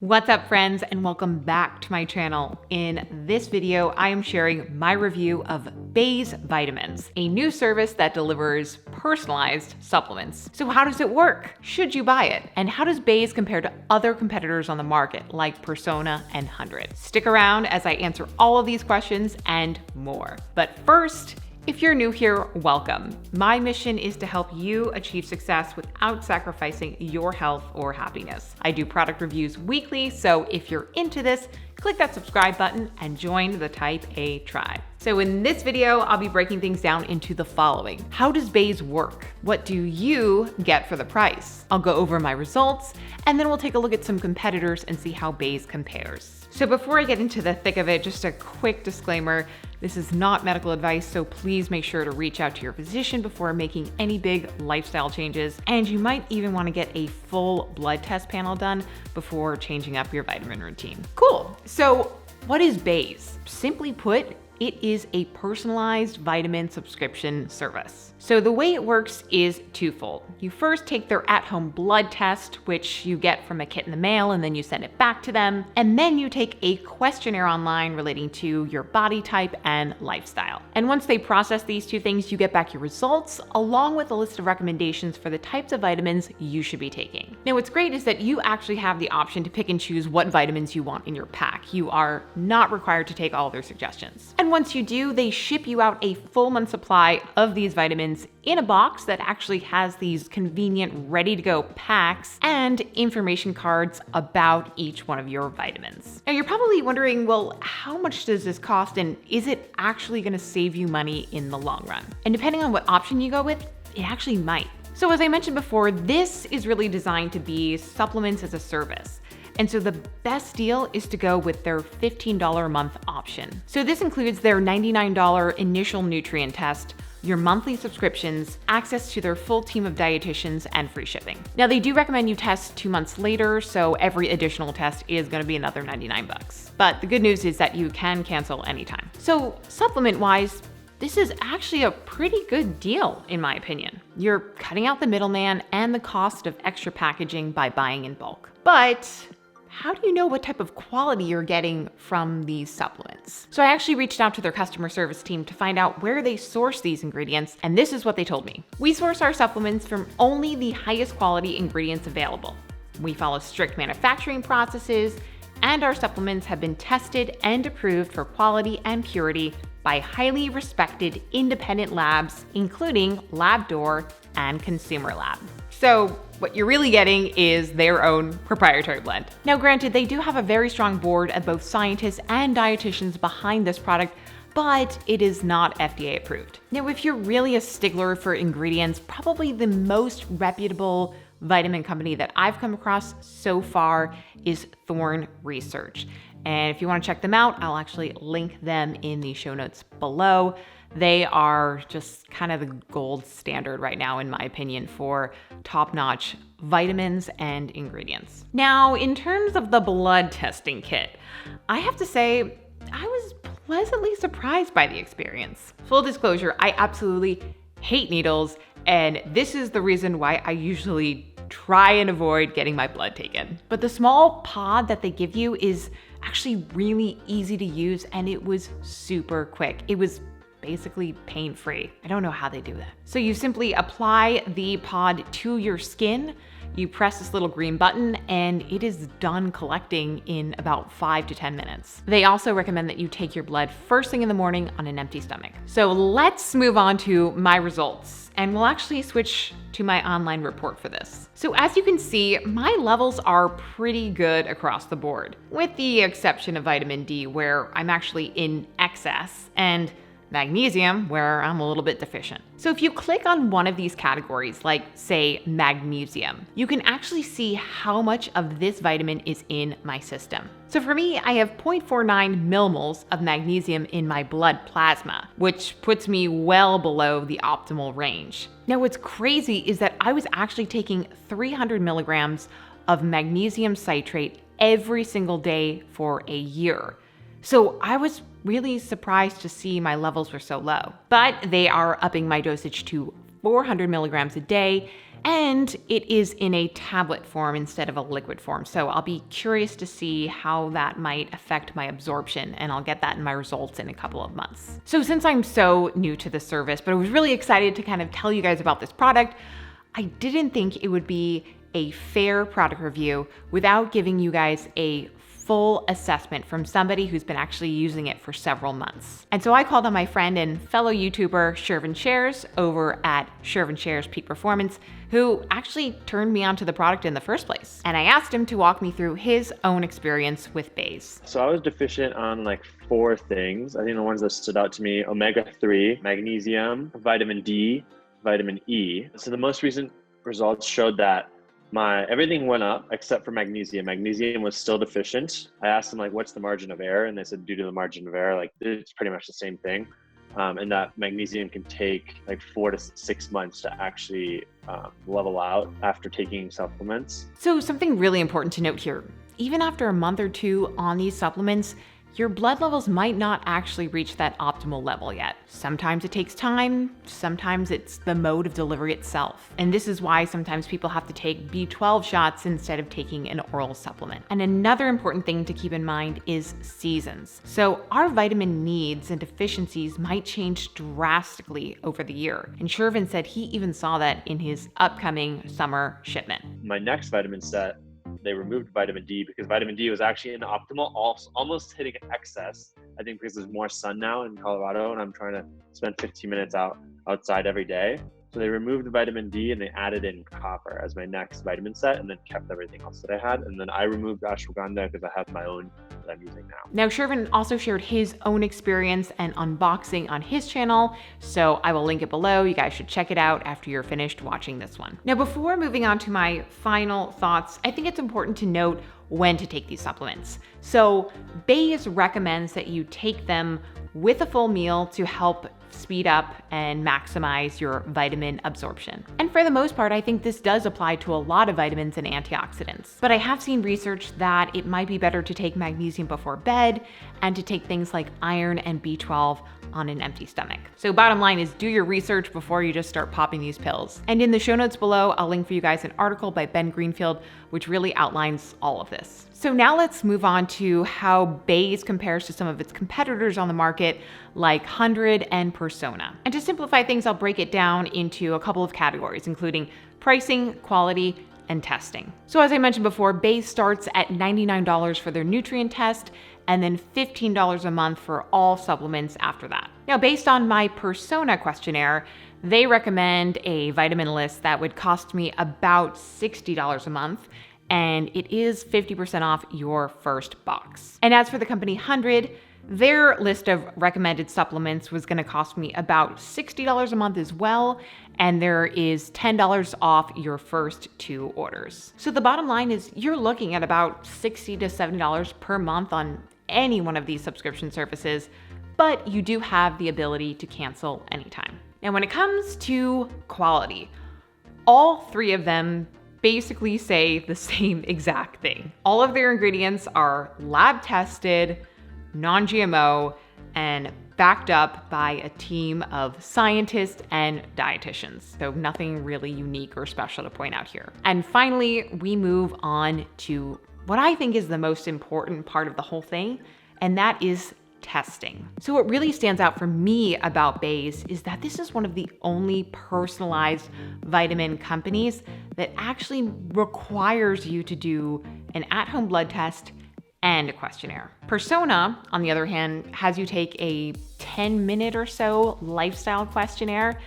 What's up, friends, and welcome back to my channel. In this video, I am sharing my review of Baze Vitamins, a new service that delivers personalized supplements. So how does it work? Should you buy it? And how does Baze compare to other competitors on the market like Persona and 100? Stick around as I answer all of these questions and more. But first, if you're new here, welcome. My mission is to help you achieve success without sacrificing your health or happiness. I do product reviews weekly, so if you're into this, click that subscribe button and join the Type A tribe. So in this video, I'll be breaking things down into the following. How does Baze work? What do you get for the price? I'll go over my results, and then we'll take a look at some competitors and see how Baze compares. So before I get into the thick of it, just a quick disclaimer. This is not medical advice, so please make sure to reach out to your physician before making any big lifestyle changes. And you might even want to get a full blood test panel done before changing up your vitamin routine. Cool. So what is Baze? Simply put, it is a personalized vitamin subscription service. So the way it works is twofold. You first take their at-home blood test, which you get from a kit in the mail, and then you send it back to them. And then you take a questionnaire online relating to your body type and lifestyle. And once they process these two things, you get back your results, along with a list of recommendations for the types of vitamins you should be taking. Now, what's great is that you actually have the option to pick and choose what vitamins you want in your pack. You are not required to take all their suggestions. And once you do, they ship you out a full month supply of these vitamins in a box that actually has these convenient ready-to-go packs and information cards about each one of your vitamins. Now you're probably wondering, well, how much does this cost and is it actually going to save you money in the long run? And depending on what option you go with, it actually might. So as I mentioned before, this is really designed to be supplements as a service. And so the best deal is to go with their $15 a month option. So this includes their $99 initial nutrient test, your monthly subscriptions, access to their full team of dietitians, and free shipping. Now they do recommend you test 2 months later, so every additional test is gonna be another 99 bucks. But the good news is that you can cancel anytime. So supplement-wise, this is actually a pretty good deal, in my opinion. You're cutting out the middleman and the cost of extra packaging by buying in bulk. But how do you know what type of quality you're getting from these supplements? So I actually reached out to their customer service team to find out where they source these ingredients, and this is what they told me. We source our supplements from only the highest quality ingredients available. We follow strict manufacturing processes, and our supplements have been tested and approved for quality and purity by highly respected independent labs, including Labdoor and Consumer Lab. So what you're really getting is their own proprietary blend. Now, granted, they do have a very strong board of both scientists and dietitians behind this product, but it is not FDA approved. Now, if you're really a stickler for ingredients, probably the most reputable vitamin company that I've come across so far is Thorne Research. And if you want to check them out, I'll actually link them in the show notes below. They are just kind of the gold standard right now, in my opinion, for top-notch vitamins and ingredients. Now, in terms of the blood testing kit, I have to say, I was pleasantly surprised by the experience. Full disclosure, I absolutely hate needles, and this is the reason why I usually try and avoid getting my blood taken. But the small pod that they give you is actually really easy to use, and it was super quick. It was basically pain-free. I don't know how they do that. So you simply apply the pod to your skin, you press this little green button, and it is done collecting in about 5 to 10 minutes. They also recommend that you take your blood first thing in the morning on an empty stomach. So let's move on to my results, and we'll actually switch to my online report for this. So as you can see, my levels are pretty good across the board, with the exception of vitamin D, where I'm actually in excess, and magnesium, where I'm a little bit deficient. So if you click on one of these categories, like say magnesium, you can actually see how much of this vitamin is in my system. So for me, I have 0.49 millimoles of magnesium in my blood plasma, which puts me well below the optimal range. Now what's crazy is that I was actually taking 300 milligrams of magnesium citrate every single day for a year. So I was really surprised to see my levels were so low, but they are upping my dosage to 400 milligrams a day And it is in a tablet form instead of a liquid form. So I'll be curious to see how that might affect my absorption, and I'll get that in my results in a couple of months. So since I'm so new to the service, but I was really excited to kind of tell you guys about this product, I didn't think it would be a fair product review without giving you guys a full assessment from somebody who's been actually using it for several months. And so I called on my friend and fellow YouTuber Shervin Shares over at Shervin Shares Peak Performance, who actually turned me onto the product in the first place. And I asked him to walk me through his own experience with Baze. So I was deficient on like 4 things. I think the ones that stood out to me: omega-3, magnesium, vitamin D, vitamin E. So the most recent results showed that everything went up except for magnesium. Magnesium was still deficient. I asked them, like, what's the margin of error? And they said, due to the margin of error, like, it's pretty much the same thing. And that magnesium can take like 4 to 6 months to actually level out after taking supplements. So something really important to note here, even after a month or 2 on these supplements, your blood levels might not actually reach that optimal level yet. Sometimes it takes time, sometimes it's the mode of delivery itself. And this is why sometimes people have to take B12 shots instead of taking an oral supplement. And another important thing to keep in mind is seasons. So our vitamin needs and deficiencies might change drastically over the year. And Shervin said he even saw that in his upcoming summer shipment. My next vitamin set, they removed vitamin D because vitamin D was actually in optimal, almost hitting excess. I think because there's more sun now in Colorado and I'm trying to spend 15 minutes outside every day. So they removed vitamin D and they added in copper as my next vitamin set, and then kept everything else that I had. And then I removed ashwagandha because I have my own that I'm using now. Now, Shervin also shared his own experience and unboxing on his channel, so I will link it below. You guys should check it out after you're finished watching this one. Now, before moving on to my final thoughts, I think it's important to note when to take these supplements. So Baze recommends that you take them with a full meal to help speed up and maximize your vitamin absorption. And for the most part, I think this does apply to a lot of vitamins and antioxidants. But I have seen research that it might be better to take magnesium before bed and to take things like iron and B12 on an empty stomach. So bottom line is, do your research before you just start popping these pills. And in the show notes below, I'll link for you guys an article by Ben Greenfield, which really outlines all of this. So now let's move on to how Baze compares to some of its competitors on the market, like 100 and Persona. And to simplify things, I'll break it down into a couple of categories, including pricing, quality, and testing. So as I mentioned before, Baze starts at $99 for their nutrient test, and then $15 a month for all supplements after that. Now, based on my Persona questionnaire, they recommend a vitamin list that would cost me about $60 a month, and it is 50% off your first box. And as for the company 100, their list of recommended supplements was gonna cost me about $60 a month as well, and there is $10 off your first 2 orders. So the bottom line is you're looking at about $60 to $70 per month on any one of these subscription services, but you do have the ability to cancel anytime. Now, when it comes to quality, all 3 of them basically say the same exact thing. All of their ingredients are lab tested, non-GMO, and backed up by a team of scientists and dietitians. So nothing really unique or special to point out here. And finally, we move on to what I think is the most important part of the whole thing, and that is testing. So what really stands out for me about Baze is that this is one of the only personalized vitamin companies that actually requires you to do an at-home blood test and a questionnaire. Persona, on the other hand, has you take a 10-minute or so lifestyle questionnaire,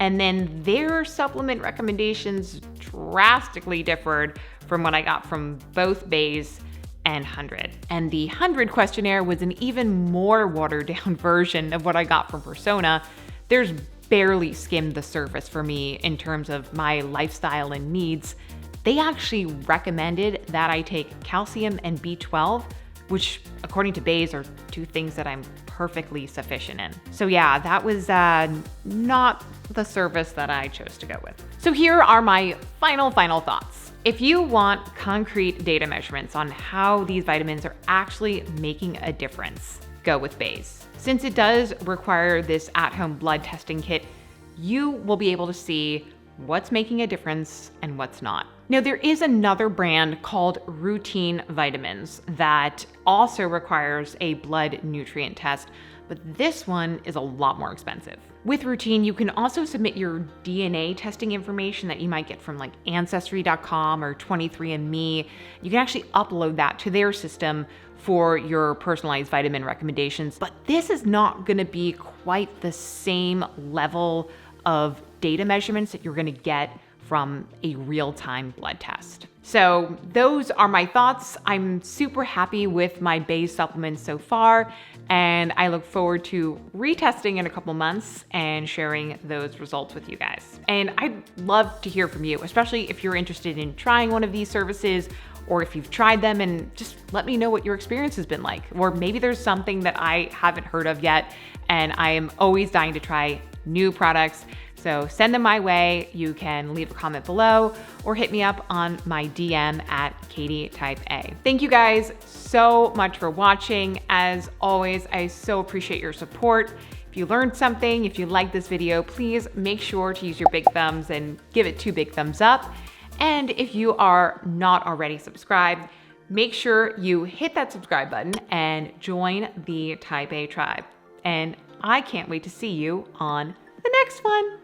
and then their supplement recommendations drastically differed from what I got from both Baze and 100. And the 100 questionnaire was an even more watered down version of what I got from Persona. There's barely skimmed the surface for me in terms of my lifestyle and needs. They actually recommended that I take calcium and B12, which according to Baze are 2 things that I'm perfectly sufficient in. So yeah, that was not the service that I chose to go with. So here are my final thoughts. If you want concrete data measurements on how these vitamins are actually making a difference, go with Baze. Since it does require this at-home blood testing kit, you will be able to see what's making a difference and what's not. Now, there is another brand called Rootine vitamins that also requires a blood nutrient test, but this one is a lot more expensive. With Rootine, you can also submit your DNA testing information that you might get from like Ancestry.com or 23andMe. You can actually upload that to their system for your personalized vitamin recommendations, but this is not gonna be quite the same level of data measurements that you're gonna get from a real-time blood test. So those are my thoughts. I'm super happy with my Baze supplements so far, and I look forward to retesting in a couple months and sharing those results with you guys. And I'd love to hear from you, especially if you're interested in trying one of these services, or if you've tried them, and just let me know what your experience has been like. Or maybe there's something that I haven't heard of yet, and I am always dying to try new products. So send them my way. You can leave a comment below or hit me up on my DM at KatieTypeA. Thank you guys so much for watching. As always, I so appreciate your support. If you learned something, if you liked this video, please make sure to use your big thumbs and give it 2 big thumbs up. And if you are not already subscribed, make sure you hit that subscribe button and join the Type A tribe. And I can't wait to see you on the next one.